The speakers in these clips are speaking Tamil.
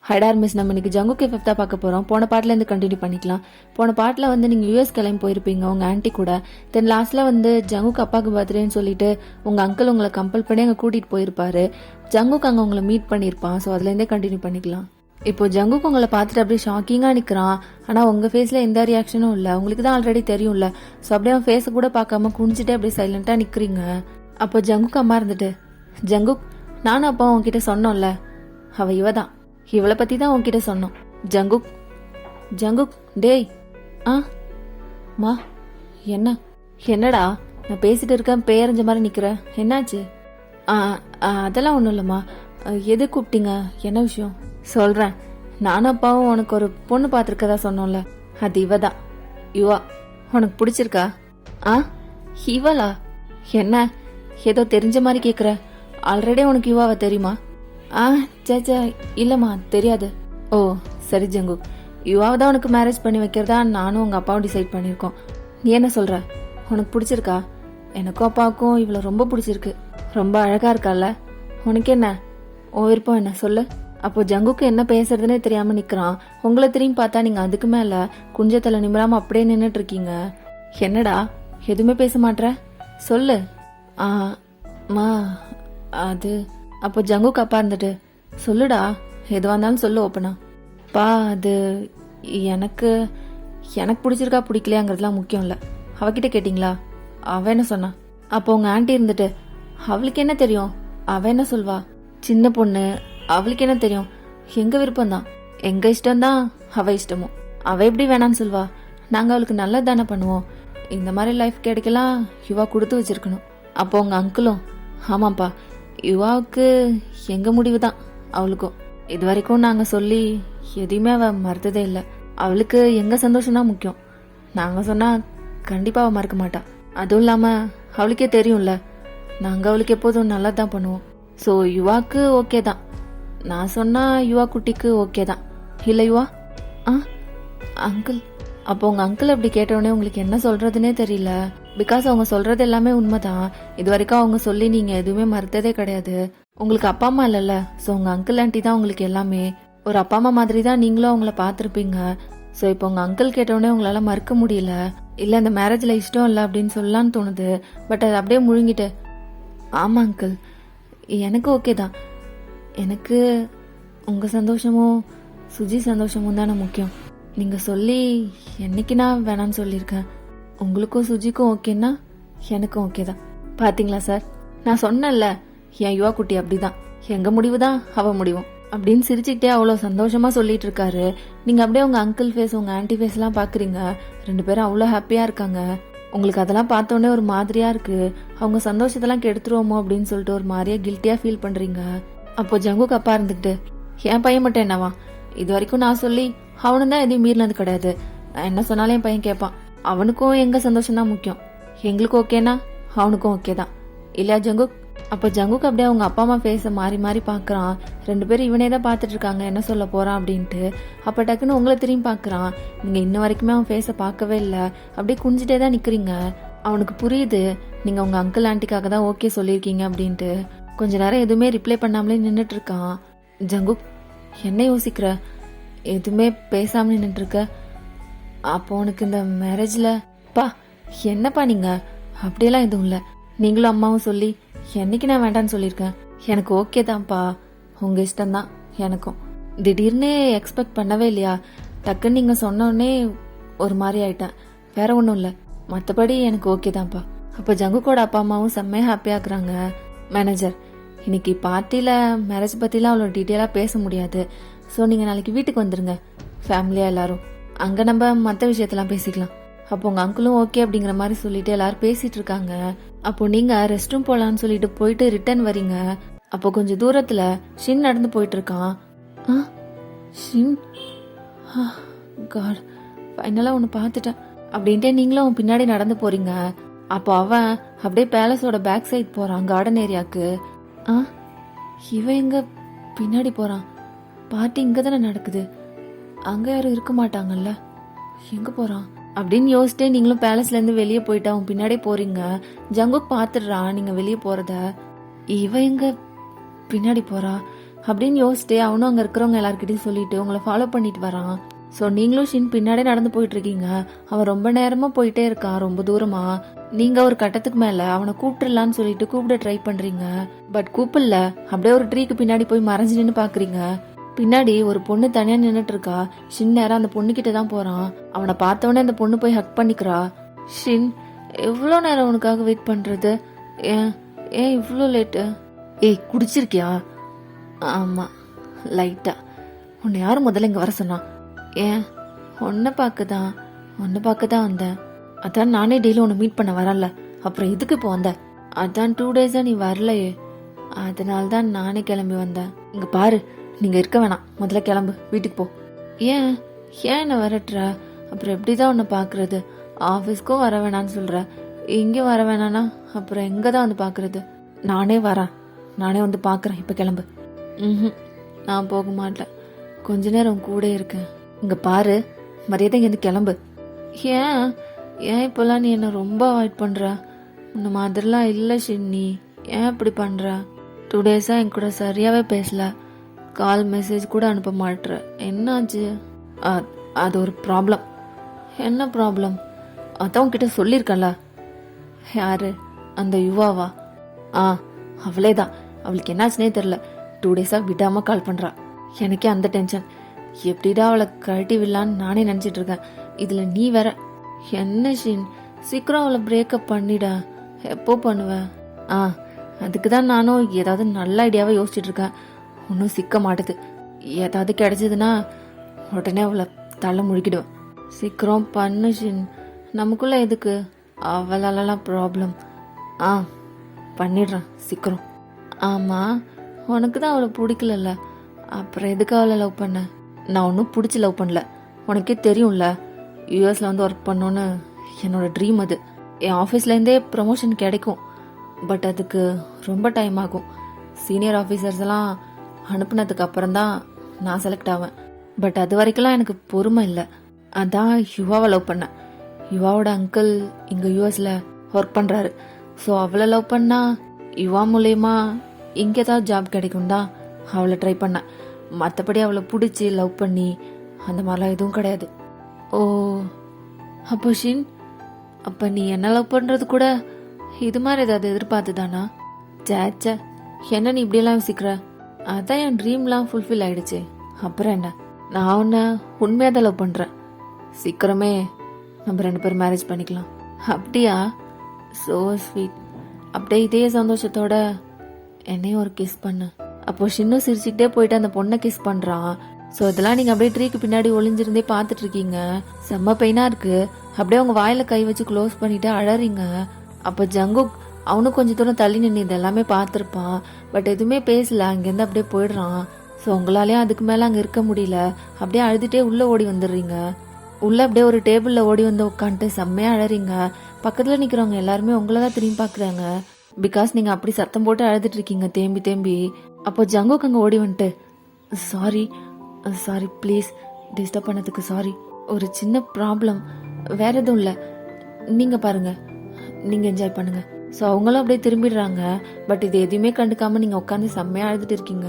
ஹைடார் மிஸ், நம்ம இன்னைக்கு ஜங்குக்கு ஃபிஃப்த்தா பார்க்க போறோம். போன பாட்டுல இருந்து கண்டினியூ பண்ணிக்கலாம். போன பாட்டுல வந்து நீங்க யூஎஸ் கிளம்பி போயிருப்பீங்க உங்க ஆன்ட்டி கூட. தென் லாஸ்ட்ல வந்து ஜங்குக்கு அப்பாவுக்கு பர்த்டேன்னு சொல்லிட்டு உங்க அங்கிள் உங்களை கம்பல் பண்ணி அங்க கூட்டிட்டு போயிருப்பாரு. ஜங்குக்கு அங்க உங்களை மீட் பண்ணிருப்பான். ஸோ அதுல இருந்தே கண்டினியூ பண்ணிக்கலாம். இப்போ ஜங்குக்கு உங்களை பார்த்துட்டு அப்படியே ஷாக்கிங்கா நிக்கிறான். ஆனா உங்க ஃபேஸ்ல எந்த ரியாக்ஷனும் இல்ல. உங்களுக்கு தான் ஆல்ரெடி தெரியும்ல. ஸோ அப்படியே அவன் ஃபேஸை கூட பார்க்காம குனிஞ்சிட்டே அப்படியே சைலண்டா நிக்கிறீங்க. அப்போ ஜங்குக்கு அம்மா இருந்துட்டு, ஜங்குக், நானும் அப்பா உன்கிட்ட சொன்னோம்ல, அவ இவதான், இவளை பத்தி தான் உன்கிட்ட சொன்னோம். ஜங்குக், ஜங்குக், டேய். ஆ மா, என்னடா நான் பேசிட்டு இருக்கேன், பேரஞ்ச மாதிரி நிக்கிற, என்னாச்சு? அதெல்லாம் ஒன்றும் இல்லைம்மா. எது கூப்பிட்டீங்க, என்ன விஷயம்? சொல்றேன். நானும் அப்பாவும் உனக்கு ஒரு பொண்ணு பார்த்துருக்கதா சொன்னோம்ல, அது இவதான், யுவா. உனக்கு பிடிச்சிருக்கா? இவளா? என்ன ஏதோ தெரிஞ்ச மாதிரி கேக்குற? ஆல்ரெடி உனக்கு யுவாவை தெரியுமா? சேச்சா, இல்லம்மா, தெரியாது. ஓ சரி ஜங்குக், யுவாவை தான் உனக்கு மேரேஜ் பண்ணி வைக்கிறதா நானும் உங்க அப்பாவும் டிசைட் பண்ணிருக்கோம். நீ என்ன சொல்ற? உனக்கு பிடிச்சிருக்கா? எனக்கும் அப்பாவுக்கும் இவ்வளோ ரொம்ப பிடிச்சிருக்கு. ரொம்ப அழகா இருக்கால. உனக்கு என்ன, உன் விருப்பம் என்ன சொல்லு. அப்போ ஜங்குக்கு என்ன பேசுறதுன்னே தெரியாம நிக்கிறான். உங்களை திரும்பி பார்த்தா நீங்க அதுக்கு மேல குஞ்சத்துல நிமிராம அப்படியே நின்னுட்டு இருக்கீங்க. என்னடா எதுவுமே பேச மாட்ற, சொல்லு. மா அது. அப்போ ஜங்குக்கு அப்பா இருந்துட்டு, சொல்லுடா, எதுவா இருந்தாலும் சொல்லு ஓப்பனா. பா அது எனக்கு பிடிச்சிருக்கா பிடிக்கலையாங்கிறதுலாம் முக்கியம் இல்லை. அவகிட்ட கேட்டிங்களா? அவ என்ன சொன்னா? அப்போ உங்க ஆண்டி இருந்துட்டு, அவளுக்கு என்ன தெரியும், அவ என்ன சொல்வா, சின்ன பொண்ணு, அவளுக்கு என்ன தெரியும், எங்க விருப்பம் தான், எங்க இஷ்டம் தான் அவ இஷ்டமும். அவ எப்படி வேணான்னு சொல்வா? நாங்க அவளுக்கு நல்லது தானே பண்ணுவோம். இந்த மாதிரி லைஃப் கிடைக்கலாம் யுவா கொடுத்து வச்சிருக்கணும். அப்போ உங்க அங்கிளும், ஆமாப்பா, யுவாவுக்கு எங்க முடிவு தான் அவளுக்கும். இது வரைக்கும் நாங்க சொல்லி எதையுமே அவ மறுத்ததே இல்லை. அவளுக்கு எங்க சந்தோஷம் தான் முக்கியம். நாங்க சொன்னா கண்டிப்பா அவ மறக்க மாட்டா. அதுவும் இல்லாம அவளுக்கே தெரியும்ல, நாங்க அவளுக்கு எப்போதும் நல்லா தான் பண்ணுவோம். ஸோ யுவாக்கு ஓகே தான். நான் சொன்னா யுவா குட்டிக்கு ஓகே தான் இல்ல யுவா? அங்கிள். அப்போ உங்க அங்கிள் அப்படி கேட்டவுடனே உங்களுக்கு என்ன சொல்றதுன்னே தெரியல. பிகாஸ் அவங்க சொல்றது எல்லாமே உண்மைதான். இது வரைக்கும் அவங்க சொல்லி நீங்க எதுவுமே மறுத்ததே கிடையாது. உங்களுக்கு அப்பா அம்மா இல்லைல்ல. ஸோ உங்க அங்கிள் ஆண்டி தான் உங்களுக்கு எல்லாமே. ஒரு அப்பா அம்மா மாதிரி தான் நீங்களும் அவங்கள பார்த்துருப்பீங்க. ஸோ இப்போ உங்க அங்கிள் கேட்டவுடனே உங்களால மறுக்க முடியல. இல்ல இந்த மேரேஜ்ல இஷ்டம் இல்லை அப்படின்னு சொல்லலான்னு தோணுது. பட் அது அப்படியே முழுங்கிட்டு, ஆமா அங்கிள், எனக்கு ஓகே தான். எனக்கு உங்க சந்தோஷமும் சுஜி சந்தோஷமும் தானே முக்கியம். நீங்க சொல்லி என்னைக்கு நான் வேணான்னு சொல்லியிருக்கேன். உங்களுக்கும் சுஜிக்கும் ஓகேன்னா எனக்கும் ஓகே தான். பாத்தீங்களா சார், நான் சொன்னேன்ல, என் யுவா குட்டி அப்படிதான், எங்க முடிவு தான் அவ முடிவும் அப்படின்னு சிரிச்சுக்கிட்டே அவ்வளோ சந்தோஷமா சொல்லிட்டு இருக்காரு. நீங்க அப்படியே உங்க அங்கிள் ஃபேஸ் உங்க ஆன்டி ஃபேஸ் எல்லாம் பாக்குறீங்க. ரெண்டு பேரும் அவ்வளோ ஹாப்பியா இருக்காங்க. உங்களுக்கு அதெல்லாம் பார்த்தோன்னே ஒரு மாதிரியா இருக்கு. அவங்க சந்தோஷத்தெல்லாம் கெடுத்துருவோமோ அப்படின்னு சொல்லிட்டு ஒரு மாதிரியா கில்ட்டியா ஃபீல் பண்றீங்க. அப்போ ஜங்குக்கு அப்பா இருந்துக்கிட்டு, என் பையன் மட்டும் என்னவா, இது வரைக்கும் நான் சொல்லி அவனும் தான் எதையும் மீறினது கிடையாது. நான் என்ன சொன்னாலும் என் பையன் கேட்பான். அவனுக்கும் எங்க சந்தோஷம் தான் முக்கியம். எங்களுக்கு ஓகேனா அவனுக்கும் ஓகே தான் இல்லையா ஜங்குக்? அப்போ ஜங்குக்கு அப்படியே அவங்க அப்பா அம்மா ஃபேஸை மாறி மாறி பாக்குறான். ரெண்டு பேரும் இவனே தான் பாத்துட்டு இருக்காங்க என்ன சொல்ல போறான் அப்படின்ட்டு. அப்ப டக்குன்னு உங்களை திரும்பி பாக்குறான். நீங்க இன்ன வரைக்குமே அவன் ஃபேஸை பார்க்கவே இல்லை. அப்படியே குனிஞ்சிட்டே தான் நிக்கிறீங்க. அவனுக்கு புரியுது நீங்க உங்க அங்கிள் ஆண்டிக்காக தான் ஓகே சொல்லியிருக்கீங்க அப்படின்ட்டு. கொஞ்ச நேரம் எதுவுமே ரிப்ளை பண்ணாமலே நின்றுட்டு இருக்கான். ஜங்குக், என்ன யோசிக்கிற, எதுவுமே பேசாம நின்றுட்டு இருக்க? அப்போ உனக்கு இந்த மேரேஜ்ல பா என்னப்பா நீங்க, அப்படியெல்லாம் எதுவும் இல்லை. நீங்களும் அம்மாவும் சொல்லி என்னைக்கு நான் வேண்டான்னு சொல்லியிருக்கேன். எனக்கு ஓகே தான்ப்பா, உங்க இஷ்டம் தான். எனக்கும் திடீர்னு எக்ஸ்பெக்ட் பண்ணவே இல்லையா, டக்குன்னு நீங்க சொன்னோடனே ஒரு மாதிரி ஆயிட்டேன். வேற ஒன்றும் இல்லை, மற்றபடி எனக்கு ஓகே தான்ப்பா. அப்போ ஜங்குக்கோட அப்பா அம்மாவும் செம்மையா ஹாப்பியா இருக்கிறாங்க. மேனேஜர், இன்னைக்கு பார்ட்டியில மேரேஜ் பத்திலாம் அவ்வளோ டீட்டெயிலாக பேச முடியாது. ஸோ நீங்க நாளைக்கு வீட்டுக்கு வந்துருங்க ஃபேமிலியா எல்லாரும். அங்க நம்ம மற்ற விஷயத்தெல்லாம் பேசிக்கலாம். அப்போ உங்க அங்கிளும் ஓகே அப்படிங்கிற மாதிரி சொல்லிட்டு எல்லாரும் பேசிட்டு இருக்காங்க. அப்போ நீங்க ரெஸ்ட் ரூம் போலான்னு சொல்லிட்டு போயிட்டு ரிட்டர்ன் வரீங்க. அப்போ கொஞ்சம் தூரத்துல ஷின் நடந்து போயிட்டு இருக்கான். ஷின், காட், ஃபைனலா உன்னை பார்த்துட்டேன் அப்படின்ட்டு நீங்களும் அவன் பின்னாடி நடந்து போறீங்க. அப்போ அவன் அப்படியே பேலஸோட பேக் சைட் போறான், கார்டன் ஏரியாக்கு. இவன் எங்க பின்னாடி போறான்? பார்ட்டி இங்க தானே நடக்குது, அங்க யாரும் இருக்க மாட்டாங்கல்ல, எங்க போறான் அப்படின்னு யோசிச்சுட்டே நீங்களும் பேலஸ்ல இருந்து வெளியே போயிட்டு அவன் பின்னாடி போறீங்க. ஜங்குக் பாத்துடுறான் நீங்க வெளியே போறத. இவ எங்க பின்னாடி போறா அப்படின்னு யோசிச்சுட்டு அவனும் அங்க இருக்கிறவங்க எல்லார்கிட்டயும் சொல்லிட்டு உங்களை ஃபாலோ பண்ணிட்டு வரான். ஸோ நீங்களும் ஷின் பின்னாடியே நடந்து போயிட்டு இருக்கீங்க. அவன் ரொம்ப நேரமா போயிட்டே இருக்கான், ரொம்ப தூரமா. நீங்க ஒரு கட்டத்துக்கு மேல அவனை கூப்பிட்டுலான்னு சொல்லிட்டு கூப்பிட ட்ரை பண்றீங்க. பட் கூப்பிடல. அப்படியே ஒரு ட்ரீக்கு பின்னாடி போய் மறைஞ்சு நின்னு பாக்குறீங்க. பின்னாடி ஒரு பொண்ணு தனியா நின்னுட்டு இருக்கா. ஷின் நேரம் அந்த பொண்ணு கிட்ட தான் போறான். அவனை பார்த்தவொடனே அந்த பொண்ணு போய் ஹக் பண்ணிக்கிறா. ஷின், எவ்வளோ நேரம் உனக்காக வெயிட் பண்றது? ஏன் ஏன் இவ்வளோ லேட்டு? ஏய், குடிச்சிருக்கியா? ஆமா, லைட்டா. உன்னை யாரும் முதல்ல இங்க வர சொன்னா? ஏன், உன்னை பார்க்கதான் வந்தேன். அதான் நானே டெய்லி உன்னை மீட் பண்ண வரல. அப்புறம் எதுக்கு இப்போ வந்த? அதான் 2 டேஸா நீ வரலையே, அதனால்தான் நானே கிளம்பி வந்தேன். இங்க பாரு, நீங்க இருக்க வேணாம், முதல்ல கிளம்பு, வீட்டுக்கு போ. ஏன் ஏன் என்ன வரட்டுற? அப்புறம் எப்படிதான் உன்னை பாக்குறது? ஆபீஸ்க்கும் வர வேணான்னு சொல்ற, இங்கேயும் வர வேணானா அப்புறம் எங்கதான் வந்து பாக்குறது? நானே வரேன், நானே வந்து பாக்குறேன். இப்ப கிளம்பு. நான் போக மாட்டேன், கொஞ்ச நேரம் கூட இருக்கேன். இங்க பாரு, மரியாதை இங்கேருந்து கிளம்பு. ஏன் ஏன் இப்பெல்லாம் நீ என்ன ரொம்ப அவாய்ட் பண்ற? இந்த மாதிரிலாம் இல்லை ஷின்னி, ஏன் இப்படி பண்ற? 2 டேஸா என் கூட சரியாவே பேசல, கால் மெசேஜ் கூட அனுப்ப மாட்டேற, என்னாச்சு? அது ஒரு ப்ராப்ளம். என்ன ப்ராப்ளம்? அதான் உன்கிட்ட சொல்லியிருக்கல. யாரு? அந்த யுவாவா? அவளேதான். அவளுக்கு என்னாச்சுனே தெரியல, 2 டேஸா விடாம கால் பண்றா. எனக்கே அந்த டென்ஷன். எப்படிடா அவளை கழட்டி விடலான்னு நானே நினைச்சிட்டு இருக்கேன். இதுல நீ வேற. என்ன ஷின், சீக்கிரம் அவளை பிரேக்கப் பண்ணிடா. எப்போ பண்ணுவ? அதுக்கு தான் நானும் ஏதாவது நல்ல ஐடியாவை யோசிச்சுட்டு இருக்கேன். ஒன்றும் சிக்க மாட்டுது. ஏதாவது கிடைச்சதுன்னா உடனே அவளை தலை முழுக்கிடுவேன். சீக்கிரம் பண்ணு ஷின், நமக்குள்ள எதுக்கு அவளாலலாம் ப்ராப்ளம்? பண்ணிடுறேன் சீக்கிரம். ஆமா, உனக்கு தான் அவளை பிடிக்கலல்ல, அப்புறம் எதுக்கு அவளை லவ் பண்ண? நான் ஒன்றும் பிடிச்சி லவ் பண்ணல, உனக்கே தெரியும்ல. யூஎஸ்ல வந்து ஒர்க் பண்ணோன்னு என்னோட ட்ரீம் அது. என் ஆஃபீஸ்லேருந்தே ப்ரமோஷன் கிடைக்கும், பட் அதுக்கு ரொம்ப டைம் ஆகும். சீனியர் ஆஃபீஸர்ஸ் எல்லாம் அனுப்புனதுக்கு அப்புறம் தான் நான் செலக்ட் ஆவேன். பட் அது வரைக்கும்லாம் எனக்கு பொறுமை இல்லை. அதான் யுவாவை லவ் பண்ணேன். யுவாவோட அங்கிள் இங்கே யூஎஸ்ல ஒர்க் பண்ணுறாரு. ஸோ அவளை லவ் பண்ணா யுவா மூலயமா இங்கே ஏதாவது ஜாப் கிடைக்கும் தான் அவளை ட்ரை பண்ணேன். மற்றபடி அவளை பிடிச்சி லவ் பண்ணி அந்த மாதிரிலாம் எதுவும் கிடையாது. ஓ, அப்போ ஷின், அப்போ நீ என்ன லவ் பண்ணுறது கூட இது மாதிரி ஏதாவது எதிர்பார்த்து தானா? சேச்ச, என்ன நீ இப்படியெல்லாம் யோசிக்கிற? அதான் என் ட்ரீம்லாம் ஃபுல்ஃபில் ஆயிடுச்சு. அப்புறம் என்ன, நான் உன்னை உண்மையாக தான் லவ் பண்ணுறேன். சீக்கிரமே நம்ம 2 பேரும் மேரேஜ் பண்ணிக்கலாம். அப்படியா? So sweet. அப்படியே இதே சந்தோஷத்தோட என்னையும் ஒரு கிஸ் பண்ணு. அப்போ ஷின்னும் சிரிச்சுக்கிட்டே போயிட்டு அந்த பொண்ணை கிஸ் பண்றான். ஸோ இதெல்லாம் நீங்க அப்படியே ட்ரீக்கு பின்னாடி ஒளிஞ்சிருந்தே பார்த்துட்டு இருக்கீங்க. செம்ம பெயினா இருக்கு. அப்படியே உங்க வாயில கை வச்சு க்ளோஸ் பண்ணிட்டு அழறீங்க. அப்போ ஜங்குக் அவனும் கொஞ்சம் தூரம் தள்ளி நின்று இதெல்லாமே பார்த்துருப்பான். பட் எதுவுமே பேசல, அங்கேருந்து அப்படியே போயிடுறான். ஸோ உங்களாலேயும் அதுக்கு மேலே அங்கே இருக்க முடியல. அப்படியே அழுதுகிட்டே உள்ளே ஓடி வந்துடுறீங்க. உள்ளே அப்படியே ஒரு டேபிளில் ஓடி வந்து உட்காந்துட்டு செம்மையாக அழறீங்க. பக்கத்தில் நிற்கிறவங்க எல்லாருமே உங்களை தான் திரும்பி பார்க்குறாங்க. பிகாஸ் நீங்கள் அப்படி சத்தம் போட்டு அழுதுட்டு இருக்கீங்க தேம்பி தேம்பி. அப்போ ஜங்குக் அங்கே ஓடி வந்துட்டு, சாரி சாரி ப்ளீஸ், டிஸ்டர்ப் பண்ணதுக்கு சாரி. ஒரு சின்ன ப்ராப்ளம், வேற எதுவும் இல்லை, நீங்கள் பாருங்க, நீங்கள் என்ஜாய் பண்ணுங்க. ஸோ அவங்களும் அப்படியே திரும்பிடுறாங்க. பட் இது எதுவுமே கண்டுக்காம நீங்கள் உட்காந்து செம்மையாக அழுதுட்டு இருக்கீங்க.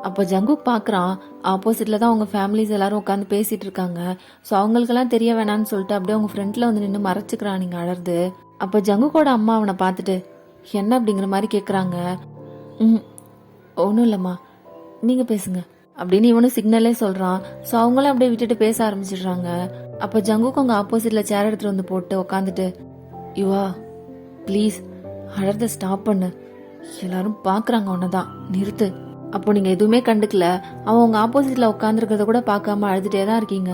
அப்போ ஜங்குக் பார்க்குறான், ஆப்போசிட்டில் தான் அவங்க ஃபேமிலிஸ் எல்லாரும் உட்காந்து பேசிட்டு இருக்காங்க. ஸோ அவங்களுக்கெல்லாம் தெரிய வேணான்னு சொல்லிட்டு அப்படியே அவங்க ஃப்ரெண்டில் வந்து நின்று மறைச்சிக்கிறான் நீங்கள் அழறது. அப்போ ஜங்குக்கோட அம்மா அவனை பார்த்துட்டு என்ன அப்படிங்கிற மாதிரி கேட்குறாங்க. ஒன்றும் இல்லைம்மா, நீங்கள் பேசுங்க அப்படின்னு இவனும் சிக்னலே சொல்கிறான். ஸோ அவங்களும் அப்படியே விட்டுட்டு பேச ஆரம்பிச்சிடுறாங்க. அப்போ ஜங்குக்கு அவங்க ஆப்போசிட்டில் சேர் எடுத்துகிட்டு வந்து போட்டு உட்காந்துட்டு, யுவா ப்ளீஸ் அழறத ஸ்டாப் பண்ணு, எல்லாரும் பார்க்குறாங்க, ஒன்று தான் நிறுத்து. அப்போ நீங்கள் எதுவுமே கண்டுக்கல, அவன் உங்கள் ஆப்போசிட்டில் உட்காந்துருக்கிறத கூட பார்க்காம அழுதுகிட்டே தான் இருக்கீங்க.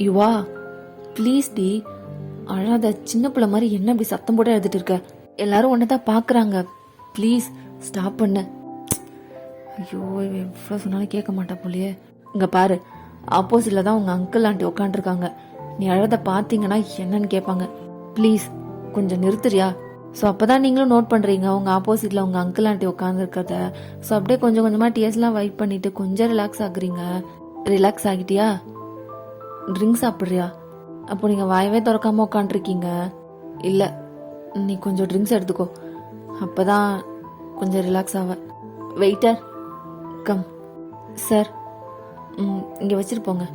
யுவா ப்ளீஸ் டி, அழாத, சின்ன பிள்ளை மாதிரி என்ன இப்படி சத்தம் போட்டு எழுதிட்டு இருக்க? எல்லாரும் ஒன்று தான் பார்க்குறாங்க, ப்ளீஸ் ஸ்டாப் பண்ணு. ஐயோ, எவ்வளோ சொன்னாலும் கேட்க மாட்டா போலியே. இங்கே பாரு, ஆப்போசிட்டில் தான் உங்கள் அங்கிள் ஆண்டி உட்காந்துருக்காங்க. நீ அழத பார்த்தீங்கன்னா என்னன்னு கேட்பாங்க. ப்ளீஸ் கொஞ்சம் நிறுத்துறியா? ஸோ அப்போ தான் நீங்களும் நோட் பண்ணுறீங்க உங்கள் ஆப்போசிட்டில் உங்கள் அங்கிள் ஆண்டி உட்காந்துருக்கிறத. ஸோ அப்படியே கொஞ்சம் கொஞ்சமாக டியர்ஸ்லாம் வைப் பண்ணிவிட்டு கொஞ்சம் ரிலாக்ஸ் ஆகுறீங்க. ரிலாக்ஸ் ஆகிட்டியா? ட்ரிங்க்ஸ் சாப்பிட்றியா? அப்போ நீங்கள் வாயவே திறக்காம உட்காந்துருக்கீங்க. இல்லை, நீ கொஞ்சம் ட்ரிங்க்ஸ் எடுத்துக்கோ, அப்போ தான் கொஞ்சம் ரிலாக்ஸ் ஆவ. வெயிட்டர் கம், சார், இங்கே வச்சுட்டு போங்க.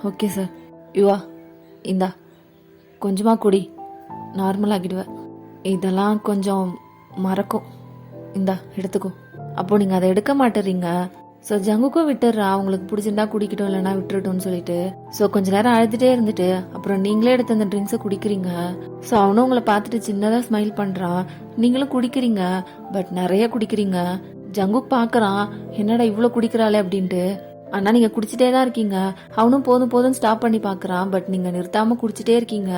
Okay sir. யுவா, இந்தா கொஞ்சமாக குடி, நார்மலாகிடுவேன். இதெல்லாம் கொஞ்சம் மறக்கும், இந்தா எடுத்துக்கோ. அப்போ நீங்கள் அதை எடுக்க மாட்டேறீங்க. ஸோ ஜங்குக்கும் விட்டுடுறா, அவங்களுக்கு பிடிச்சிருந்தா குடிக்கட்டும், இல்லைனா விட்டுறட்டும்னு சொல்லிட்டு. ஸோ கொஞ்ச நேரம் அழுதுகிட்டே இருந்துட்டு அப்புறம் நீங்களே எடுத்து அந்த ட்ரிங்க்ஸை குடிக்கிறீங்க. ஸோ அவனும் உங்களை பார்த்துட்டு சின்னதாக ஸ்மைல் பண்ணுறான். நீங்களும் குடிக்கிறீங்க, பட் நிறைய குடிக்கிறீங்க. ஜங்குக் பார்க்குறான், என்னடா இவ்வளோ குடிக்கிறாளே அப்படின்ட்டு. ஆனால் நீங்கள் குடிச்சிட்டே தான் இருக்கீங்க. அவனும் போதும் போதும் ஸ்டாப் பண்ணி பார்க்குறான், பட் நீங்கள் நிறுத்தாமல் குடிச்சிட்டே இருக்கீங்க.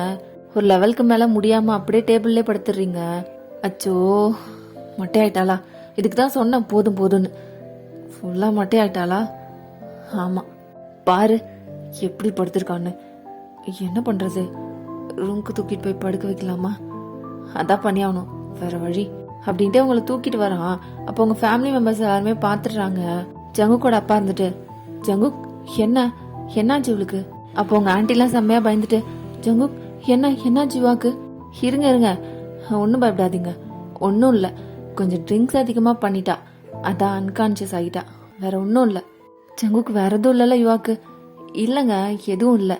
ஒரு லெவலுக்கு மேலே முடியாமல் அப்படியே டேபிள்லே படுத்துடுறீங்க. அச்சோ, மொட்டையாயிட்டாளா? இதுக்கு தான் சொன்னேன் போதும் போதும்னு. ஃபுல்லாக மொட்டையாயிட்டாளா? ஆமாம், பாரு எப்படி படுத்திருக்கான்னு. என்ன பண்ணுறது, ரூமுக்கு தூக்கிட்டு போய் படுக்க வைக்கலாமா? அதான் பண்ணி ஆகணும், வேற வழி அப்படின்ட்டு உங்களை தூக்கிட்டு வரான். அப்போ உங்கள் ஃபேமிலி மெம்பர்ஸ் எல்லாருமே பார்த்துடுறாங்க. ஜங்குக்கோட அப்பா இருந்துட்டு, ஜங்குக் என்னாச்சு இவளுக்கு? அப்போ உங்கள் ஆண்டிலாம் செம்மையாக பயந்துட்டு, ஜங்குக் என்ன ஜீவாக்கு? இருங்க ஒன்றும் பயப்படாதீங்க, ஒன்றும் இல்லை, கொஞ்சம் ட்ரிங்க்ஸ் அதிகமாக பண்ணிட்டா, அதான் அன்கான்ஷியஸ் ஆகிட்டா, வேற ஒன்றும் இல்லை. ஜங்குக்கு வேற எதுவும் இல்லைல்ல யுவாக்கு? இல்லைங்க, எதுவும் இல்லை,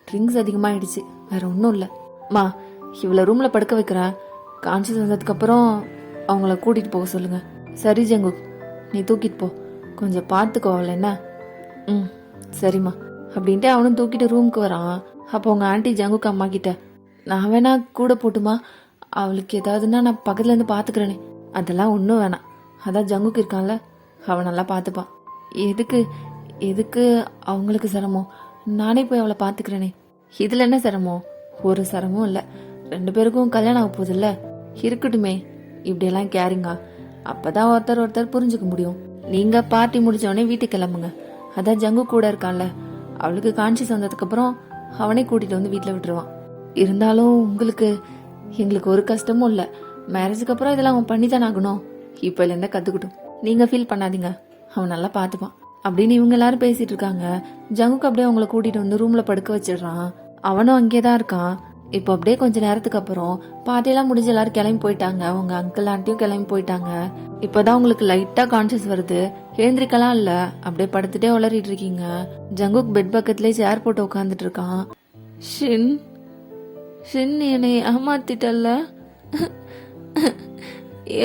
ட்ரிங்க்ஸ் அதிகமாகிடுச்சு, வேற ஒன்றும் இல்லை. மா, இவ்வளோ ரூமில் படுக்க வைக்கிறேன், கான்ஷியஸ் வந்ததுக்கப்புறம் அவங்கள கூட்டிகிட்டு போக சொல்லுங்க. சரி ஜங்குக், நீ தூக்கிட்டு போ, கொஞ்சம் பார்த்துக்கோ அவளை. என்ன? சரிம்மா அப்படின்ட்டு அவனும் தூக்கிட்டு ரூமுக்கு வரான். அப்போ உங்கள் ஆண்டி ஜங்குக்கு அம்மா கிட்ட, நான் வேணா கூட போட்டுமா, அவளுக்கு ஏதாவதுன்னா நான் பக்கத்துலேருந்து பார்த்துக்கிறேனே. அதெல்லாம் ஒன்றும் வேணாம், அதான் ஜங்குக்கு இருக்கான்ல, அவன் நல்லா பார்த்துப்பான். எதுக்கு அவங்களுக்கு சிரமம், நானே போய் அவளை பார்த்துக்கிறேனே. இதில் என்ன சிரமம்? ஒரு சிரமம் இல்லை, 2 பேருக்கும் கல்யாணம் ஆக போகுதுல்ல, இருக்கட்டுமே. இப்படியெல்லாம் கேரிங்கா, அப்பதான் ஒருத்தர் புரிஞ்சுக்க முடியும். நீங்க பார்ட்டி முடிச்சவொடனே வீட்டுக்கு கிளம்புங்க, அதான் ஜங்கு கூட இருக்கான்ல, அவளுக்கு கான்ஷியஸ் வந்ததுக்கப்புறம் அவனே கூட்டிட்டு வந்து வீட்டில் விட்டுருவான். இருந்தாலும் எங்களுக்கு ஒரு கஷ்டமும் இல்லை, மேரேஜுக்கு அப்புறம் இதெல்லாம் அவன் பண்ணி தானே ஆகணும், இப்போலேருந்தே கற்றுக்கிட்டும். நீங்கள் ஃபீல் பண்ணாதீங்க, அவன் நல்லா பார்த்துப்பான் அப்படின்னு இவங்க எல்லாரும் பேசிட்டு இருக்காங்க. ஜங்குக்கு அப்படியே அவங்கள கூட்டிட்டு வந்து ரூம்ல படுக்க வச்சிடுறான். அவனும் அங்கே தான் இருக்கான். இப்போ அப்படியே கொஞ்ச நேரத்துக்கு அப்புறம் பார்ட்டியெல்லாம் முடிஞ்சு எல்லாரும் கிளம்பி போயிட்டாங்க. அவங்க அங்கிள் ஆண்டியும் கிளம்பி போயிட்டாங்க. இப்போதான் உங்களுக்கு லைட்டா கான்சியஸ் வருது, எழுந்திரிக்கலாம் இல்ல, அப்படியே படுத்துட்டே உளறிட்டு இருக்கீங்க. ஜங்குக் பெட் பக்கத்துலேயே சேர் போட்டு உட்காந்துட்டு இருக்கான். ஷின் என்னை ஏமாத்திட்டல்ல,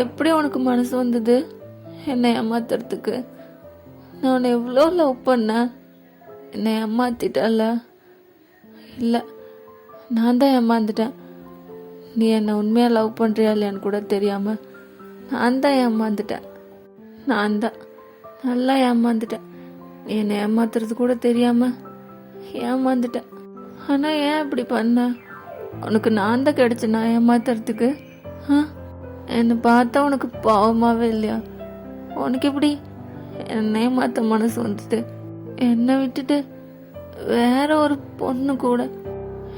எப்படி உனக்கு மனசு வந்தது என்னை ஏமாத்துறதுக்கு? நான் எவ்வளோ லவ் பண்ணேன், என்னை ஏமாத்திட்டல்ல. இல்லை, நான் தான் ஏமாந்துட்டேன். நீ என்னை உண்மையாக லவ் பண்ணுறியா இல்லையான்னு கூட தெரியாமல் நான் தான் ஏமாந்துட்டேன். நான் தான் நல்லா ஏமாந்துட்டேன். நீ என்னை ஏமாத்துறது கூட தெரியாமல் ஏமாந்துட்டேன். ஆனால் ஏன் இப்படி பண்ண? உனக்கு நான் தான் கிடைச்சேன் நான் ஏமாத்துறதுக்கு? என்னை பார்த்தா உனக்கு பாவமாகவே இல்லையா? உனக்கு எப்படி என்னை ஏமாத்த மனசு வந்தது? என்னை விட்டுட்டு வேற ஒரு பொண்ணு கூட.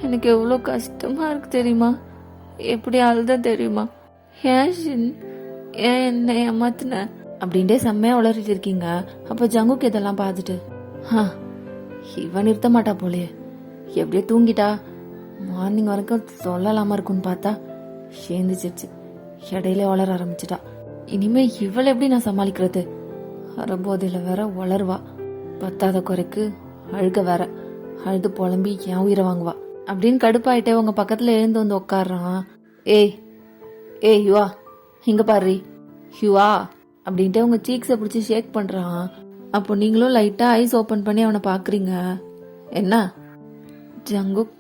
எனக்கு எவ்வளோ கஷ்டமாக இருக்கு தெரியுமா? எப்படி அழுத தெரியுமா? ஏன் என்னை ஏமாத்தின அப்படின்ட்டே செம்மையாக உளறிட்டு இருக்கீங்க. அப்போ ஜங்குக்கு இதெல்லாம் பார்த்துட்டு, இவன் நிறுத்த மாட்டா போலே, எப்படியே தூங்கிட்டா, மார்னிங் வரைக்கும் சொல்லலாமா இருக்குன்னு பார்த்தா சேர்ந்துச்சிருச்சு, இடையில வளர ஆரம்பிச்சிட்டா. இனிமே இவளை எப்படி நான் சமாளிக்கிறது? அறபோதையில் வேற வளருவா, பத்தாத குறைக்கு அழுக வேற, அழுது புலம்பி என் உயிரை வாங்குவா அப்படின்னு கடுப்பாயிட்டே உங்க பக்கத்துல எழுந்து வந்து உட்காடுறான். ஏய் யுவா, இங்க பாரு யுவா அப்படின்ட்டு உங்க சீக்ஸை பிடிச்சி ஷேக் பண்றான். அப்போ நீங்களும் லைட்டா ஐஸ் ஓபன் பண்ணி அவனை பாக்குறீங்க. என்ன ஜங்குக்,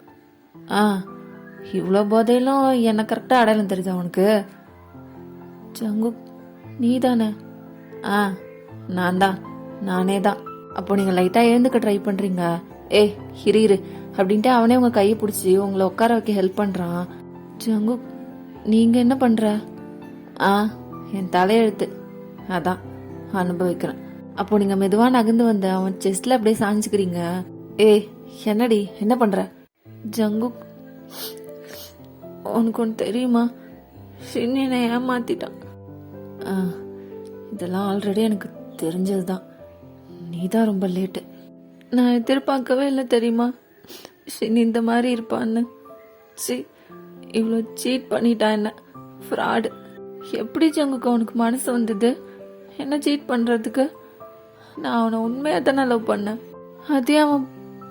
இவ்வளோ போதையிலும் என்ன கரெக்டா அடையாளம் தெரியுது அவனுக்கு? ஜங்குக், நீ தானே? நான் தான், நானே தான். அப்போ நீங்க லைட்டா எழுந்துக்க ட்ரை பண்றீங்க. ஏய் இரு அப்படின்ட்டு அவனே உங்க கையை பிடிச்சி உங்களை உட்கார வைக்க ஹெல்ப் பண்றான். ஜங்குக், நீங்க என்ன பண்ற? என் தலையெழுத்து, அதான் அனுபவிக்கிறேன். அப்போ நீங்க மெதுவா நகர்ந்து வந்த அவன் செஸ்ட்ல அப்படியே சாஞ்சுக்கிறீங்க. ஏய் என்னடி என்ன பண்ற? ஜங்குக், உனக்கு ஒன்று தெரியுமா, ஷின் என்னை ஏமாத்திட்டான். இதெல்லாம் ஆல்ரெடி எனக்கு தெரிஞ்சதுதான், நீதான் ரொம்ப லேட்டு. நான் எதிர்பார்க்கவே இல்லை தெரியுமா ஷின் இந்த மாதிரி இருப்பான்னு. இவ்வளோ சீட் பண்ணிட்டா என்ன, ஃப்ராடு. எப்படி ஜங்குக்கு அவனுக்கு மனசு வந்தது என்ன சீட் பண்றதுக்கு? நான் அவனை உண்மையாக தானே லவ் பண்ணேன். அதே அவன்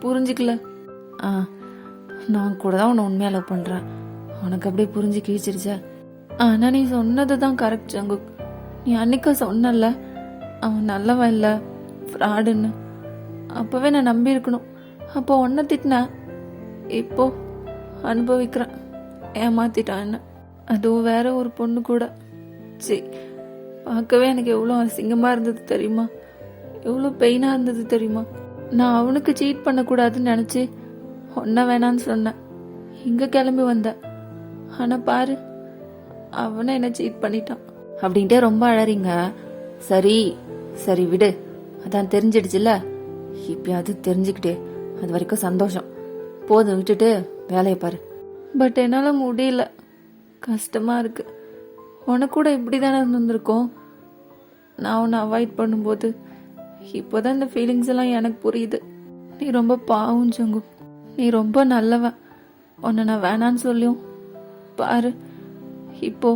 புரிஞ்சிக்கல. ஆ, நான் கூட தான் அவனை உண்மையாக லவ் பண்ணுறேன். உனக்கு அப்படியே புரிஞ்சு கிழிச்சிருச்சா? ஆனால் நீ சொன்னது தான் கரெக்ட் ஜங்குக். நீ அன்னைக்கு சொன்னல அவன் நல்லவன் இல்லை, ஃப்ராடுன்னு. அப்போவே நான் நம்பி இருக்கணும். அப்போ ஒன்றை திட்டினேன், இப்போ அனுபவிக்கிறேன். ஏமாத்திட்டான் என்ன, அதுவும் வேற ஒரு பொண்ணு கூட. சரி, பார்க்கவே எனக்கு எவ்வளோ அசிங்கமாக இருந்தது தெரியுமா, எவ்வளோ பெயினாக இருந்தது தெரியுமா. நான் அவனுக்கு சீட் பண்ணக்கூடாதுன்னு நினச்சி ஒன்றை வேணான்னு சொன்னேன், இங்கே கிளம்பி வந்தேன். ஆனால் பாரு, அவனை என்ன சீட் பண்ணிட்டான். அப்படின்ட்டே ரொம்ப அழறீங்க. சரி சரி விடு, அதான் தெரிஞ்சிடுச்சுல்ல, இப்பயாவது தெரிஞ்சுக்கிட்டே அது வரைக்கும் சந்தோஷம். போதும், விட்டுட்டு வேலையை பாரு. பட் என்னால் முடியல, கஷ்டமாக இருக்கு. உனக்கு கூட இப்படி தானே இருந்திருக்கோம். நான் உன்னை அவாய்ட் பண்ணும்போது இப்போதான் இந்த ஃபீலிங்ஸ் எல்லாம் எனக்கு புரியுது. நீ ரொம்ப பாவம் ஜங்கு, நீ ரொம்ப நல்லவன். உன்னை நான் வேணான்னு சொல்லியும் பாரு, இப்போ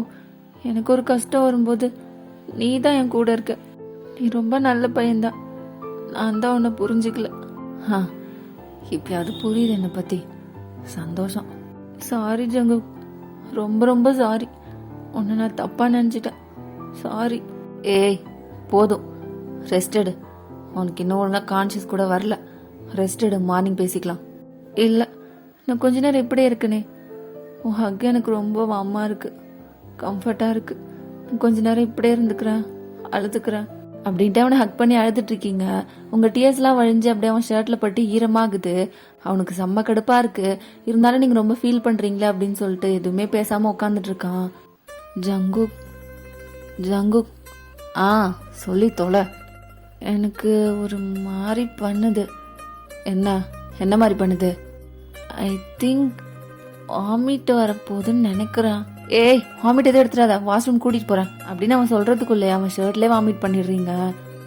எனக்கு ஒரு கஷ்டம் வரும்போது நீ தான் என் கூட இருக்க. நீ ரொம்ப நல்ல பையன்தான். நான் தான் உன்னை புரிஞ்சுக்கல. இப்பயாவது புரியுது என்னை பற்றி, சந்தோஷம். சாரி ஜங்கு, ரொம்ப ரொம்ப சாரி. உன்னை நான் தப்பாக நினச்சிட்டேன், சாரி. ஏய் போதும், ரெஸ்ட் எடு. உனக்கு இன்னும் ஒழுங்காக கான்ஷியஸ் கூட வரல. ரெஸ்ட் எடு, மார்னிங் பேசிக்கலாம். இல்லை, நான் கொஞ்ச நேரம் இப்படியே இருக்கனே. உன் ஹக் எனக்கு ரொம்ப வார்மாக இருக்கு, கம்ஃபர்ட்டாக இருக்கு. கொஞ்ச நேரம் இப்படியே இருந்துக்கிறேன், அழுதுக்கிறேன். அப்படின்ட்டு அவனை ஹக் பண்ணி அழுதுட்டு இருக்கீங்க. உங்கள் டியர்ஸ்லாம் வழிஞ்சு அப்படியே அவன் ஷர்ட்டில் பட்டு ஈரமாகுது. அவனுக்கு செம்ம கடுப்பாக இருக்கு. இருந்தாலும் நீங்கள் ரொம்ப ஃபீல் பண்ணுறீங்களே அப்படின்னு சொல்லிட்டு எதுவுமே பேசாமல் உட்காந்துட்டு இருக்கான். ஜங்குக் ஜங்குக், சொல்லி தொலை. எனக்கு ஒரு மாதிரி பண்ணுது. என்ன என்ன மாதிரி பண்ணுது? ஐ திங்க் வாமிட் வரப்போகுதுன்னு நினைக்கிறேன். ஏய், வாமிட் எதுவும் எடுத்துடாத, வாஷ்ரூம் கூட்டிகிட்டு போகிறேன் அப்படின்னு அவன் சொல்கிறதுக்குள்ளே அவன் ஷர்ட்லேயே வாமிட் பண்ணிடுறீங்க.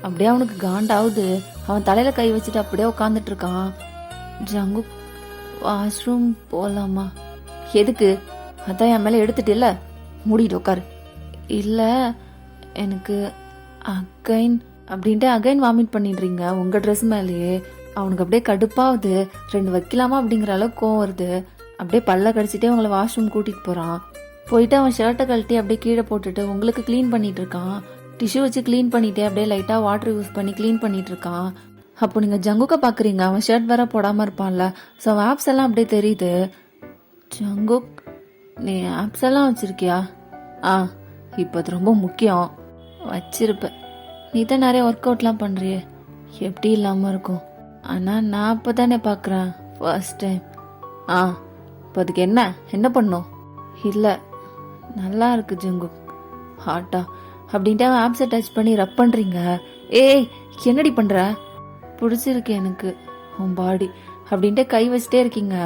அப்படியே அவனுக்கு காண்டாவுது. அவன் தலையில் கை வச்சுட்டு அப்படியே உட்காந்துட்டு இருக்கான். ஜங்கு, வாஷ்ரூம் போகலாமா? எதுக்கு? அதான் என் மேலே எடுத்துட்டில்ல, மூடிட்டு உட்காரு. இல்லை, எனக்கு அகைன் அப்படின்ட்டு அகைன் வாமிட் பண்ணிடுறீங்க உங்கள் ட்ரெஸ் மேலேயே. அவனுக்கு அப்படியே கடுப்பாகுது. 2 வைக்கலாமா அப்படிங்கிற அளவுக்கு கோவம் வருது. அப்படியே பல்ல கடிச்சிட்டே உங்களை வாஷ்ரூம் கூட்டிகிட்டு போகிறான். போயிட்டு அவன் ஷர்ட்டை கழட்டி அப்படியே கீழே போட்டுட்டு உங்களுக்கு க்ளீன் பண்ணிட்டு இருக்கான். டிஷ்யூ வச்சு க்ளீன் பண்ணிட்டு அப்படியே லைட்டாக வாட்டர் யூஸ் பண்ணி க்ளீன் பண்ணிட்டு இருக்கான். அப்போ நீங்கள் ஜங்குக்க பார்க்குறீங்க. அவன் ஷர்ட் வேற போடாமல் இருப்பான்ல, ஸோ அவன் ஆப்ஸ் எல்லாம் அப்படியே தெரியுது. ஜங்குக், நீ ஆப்ஸ் எல்லாம் வச்சிருக்கியா? இப்போ அது ரொம்ப முக்கியம். வச்சிருப்ப, நீ தான் நிறைய ஒர்க் அவுட்லாம் பண்ணுறியே, எப்படி இல்லாமல் இருக்கும். ஆனால் நான் இப்போ தானே பார்க்குறேன் ஃபர்ஸ்ட் டைம். இப்போ அதுக்கு என்ன பண்ணும்? இல்லை, நல்லா இருக்கு ஜங்குக், ஹாட்டா அப்படின்ட்டு அவன் ஆப்ஸை டச் பண்ணி ரப் பண்ணுறீங்க. ஏய், என்னடி பண்ணுற? பிடிச்சிருக்கு எனக்கு உன் பாடி அப்படின்ட்டு கை வச்சுட்டே இருக்கீங்க.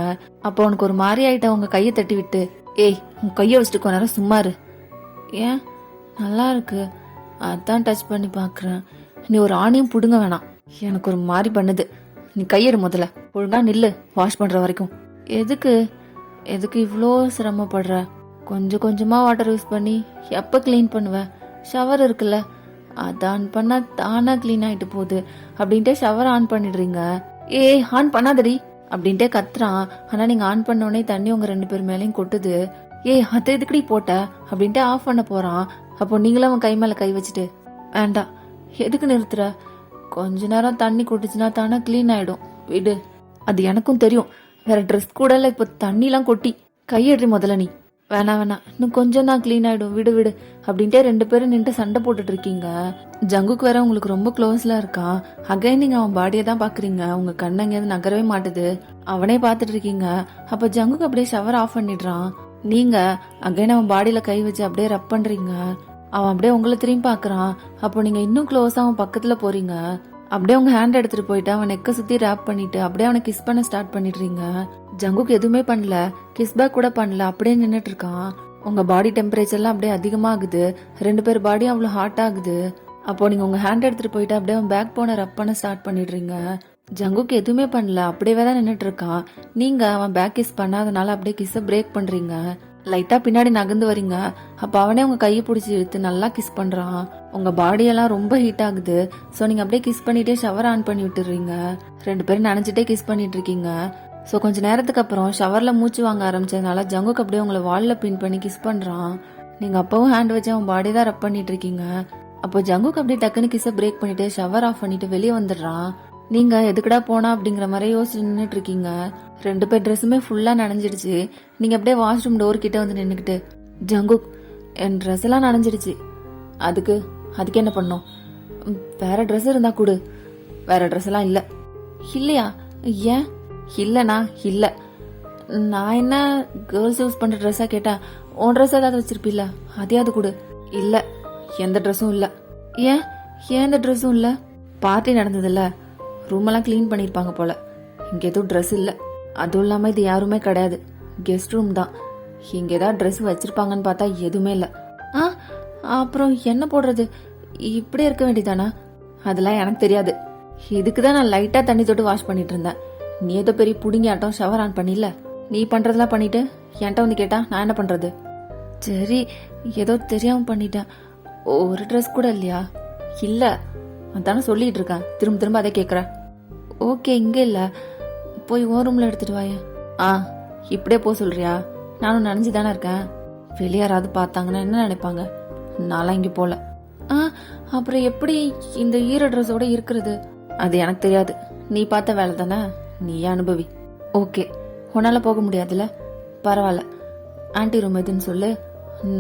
அப்போ உனக்கு ஒரு மாதிரி ஆகிட்ட உங்கள் கையை தட்டி விட்டு, ஏய் உன் கையை வச்சுட்டு கொஞ்ச நேரம் சும்மா இரு. ஏன்? நல்லா இருக்கு, அதான் டச் பண்ணி பார்க்குறேன். நீ ஒரு ஆணியும் பிடுங்க வேணாம், எனக்கு ஒரு மாதிரி பண்ணுது. நீ கையெடு, முதல்ல ஒழுங்கா நில்லு வாஷ் பண்ணுற வரைக்கும். எதுக்கு இவ்வளோ சிரமப்படுற? கொஞ்சம் கொஞ்சமாக வாட்டர் யூஸ் பண்ணி எப்போ க்ளீன் பண்ணுவேன்? ஷவர் இருக்குல்ல, அதை ஆன் பண்ணால் தானாக க்ளீன் ஆகிட்டு போகுது அப்படின்ட்டு ஷவர் ஆன் பண்ணிடுறீங்க. ஏய், ஆன் பண்ணாதடி அப்படின்ட்டே கத்துறான். ஆனால் நீங்கள் ஆன் பண்ணோடனே தண்ணி உங்கள் 2 பேர் மேலேயும் கொட்டுது. ஏய், அதை எதுக்கடி போட்ட அப்படின்ட்டு ஆஃப் பண்ண போகிறான். அப்போ நீங்களும் அவன் கை மேலே கை வச்சுட்டு, வேண்டாம், எதுக்கு நிறுத்துற? கொஞ்ச நேரம் தண்ணி கொட்டுச்சுன்னா தானே க்ளீன் ஆகிடும், விடு. அது எனக்கும் தெரியும், வேற ட்ரெஸ் கூட இல்லை, இப்போ தண்ணிலாம் கொட்டி. கையெடுறி முதல்ல நீ. வேணாம் இன்னும் கொஞ்சம் தான் க்ளீன் ஆகிடும், விடு அப்படின்ட்டே 2 பேரும் நின்று சண்டை போட்டுட்டு இருக்கீங்க. ஜங்குக்கு வேற உங்களுக்கு ரொம்ப க்ளோஸ்ல இருக்கான். அகைன் நீங்க அவன் பாடியை தான் பாக்குறீங்க. உங்க கண்ணு எங்கேயாவது நகரவே மாட்டுது, அவனே பார்த்துட்டு இருக்கீங்க. அப்ப ஜங்குக்கு அப்படியே ஷவர் ஆஃப் பண்ணிடுறான். நீங்க அகைன் அவன் பாடியில கை வச்சு அப்படியே ரப் பண்றீங்க. அவன் அப்படியே உங்களை திரும்பி பாக்குறான். அப்போ நீங்க இன்னும் க்ளோஸா அவன் பக்கத்துல போறீங்க. அப்படியே உங்க ஹேண்ட் எடுத்துட்டு போயிட்டு அவன் நெக்க சுத்தி ரேப் பண்ணிட்டு அப்படியே அவனை கிஸ் பண்ண ஸ்டார்ட் பண்ணிடுறீங்க. ஜங்குக்கு எதுவுமே பண்ணல, கிஸ் பேக் கூட பண்ணல, அப்படியே நின்னுட்டு இருக்கான். உங்க பாடி டெம்பரேச்சர்லாம் அப்படியே அதிகமாகுது. 2 பேர் பாடியும் அவ்வளோ ஹாட் ஆகுது. அப்போ நீங்க உங்க ஹேண்ட் எடுத்துட்டு போயிட்டு அப்படியே அவன் பேக் போன ரப் பண்ண ஸ்டார்ட் பண்ணிடுறீங்க. ஜங்குக்கு எதுவுமே பண்ணல, அப்படியே தான் நின்னுட்டு இருக்கான். நீங்க அவன் பேக் கிஸ் பண்ணாதனால அப்படியே கிஸ்ஸை பிரேக் பண்றீங்க. லைட்டா பின்னாடி நகர்ந்து வரீங்க. அப்ப அவனே உங்க கையை பிடிச்சி இழுத்து நல்லா கிஸ் பண்றான். உங்க பாடியெல்லாம் ரொம்ப ஹீட் ஆகுது. சோ நீங்க அப்படியே கிஸ் பண்ணிட்டே ஷவர் ஆன் பண்ணி விட்டுறீங்க. 2 பேரும் நினைச்சிட்டே கிஸ் பண்ணிட்டு இருக்கீங்க. ஸோ கொஞ்ச நேரத்துக்கு அப்புறம் ஷவரில் மூச்சு வாங்க ஆரம்பிச்சதுனால ஜங்குக்கு அப்படியே உங்களை வாலில் பின் பண்ணி கிஸ் பண்ணுறான். நீங்கள் அப்பவும் ஹேண்ட் வச்சு அவன் பாடி தான் ரப் பண்ணிட்டு இருக்கீங்க. அப்போ ஜங்குக்கு அப்படியே டக்குன்னு கிஸ்ஸை பிரேக் பண்ணிட்டு ஷவர் ஆஃப் பண்ணிட்டு வெளியே வந்துடுறான். நீங்கள் எதுக்குடா போனா அப்படிங்கிற மாதிரி யோசிச்சு நின்றுட்டு இருக்கீங்க. 2 பேர் ட்ரெஸ்ஸுமே ஃபுல்லாக நனைஞ்சிடுச்சு. நீங்கள் அப்படியே வாஷ்ரூம் டோர் கிட்ட வந்து நின்றுக்கிட்டு, ஜங்குக் என் ட்ரெஸ் எல்லாம் நனைஞ்சிடுச்சு, அதுக்கு என்ன பண்ணோம்? வேற ட்ரெஸ் இருந்தா கொடு. வேற ட்ரெஸ் எல்லாம் இல்லை. இல்லையா? ஏன் இல்லனா? இல்ல, நான் என்ன கேர்ள்ஸ் யூஸ் பண்ற ட்ரெஸ்ஸா கேட்டா உன் ட்ரெஸ் ஏதாவது வச்சிருப்பில்ல, அதையாவது கொடு. இல்ல, எந்த ட்ரெஸ்ஸும் இல்ல. ஏன் எந்த ட்ரெஸ்ஸும் இல்ல? பார்ட்டி நடந்ததில்ல, ரூம் எல்லாம் கிளீன் பண்ணிருப்பாங்க போல, இங்க எதுவும் ட்ரெஸ் இல்ல. அதுவும் இல்லாம இது யாருமே கிடையாது, கெஸ்ட் ரூம் தான். இங்க ஏதாவது ட்ரெஸ் வச்சிருப்பாங்கன்னு பார்த்தா எதுவுமே இல்ல. அப்புறம் என்ன போடுறது? இப்படியே இருக்க வேண்டியதானா? அதெல்லாம் எனக்கு தெரியாது. இதுக்குதான் நான் லைட்டா தண்ணி தொட்டு வாஷ் பண்ணிட்டு இருந்தேன். நீ ஏதோ பெரிய புடிங்கி ஆட்டம் ஷவர் ஆன் பண்ணில. நீ பண்றதெல்லாம் பண்ணிட்டு என்கிட்ட வந்து கேட்டா நான் என்ன பண்றது? சரி, ஏதோ தெரியாம பண்ணிட்டேன். ஒரு ட்ரெஸ் கூட இல்லையா? இல்ல, அதானே சொல்லிட்டு இருக்கேன், திரும்ப திரும்ப அதை கேக்குற. ஓகே, இங்க இல்ல, போய் ஓ ரூம்ல எடுத்துட்டு வாயே. இப்படியே போ சொல்றியா? நானும் நனைஞ்சுதானே இருக்கேன். வெளியே யாராவது பார்த்தாங்கன்னா என்ன நினைப்பாங்க? நான்லாம் இங்க போல. அப்புறம் எப்படி இந்த ஈர ட்ரெஸ்ஸோட இருக்கிறது? அது எனக்கு தெரியாது, நீ பார்த்த வேலை தானே, நீ அனுபவி. ஓகே, உன்னால போக முடியாதுல்ல, பரவாயில்ல. ஆன்டி ரூம் எதுன்னு சொல்லு,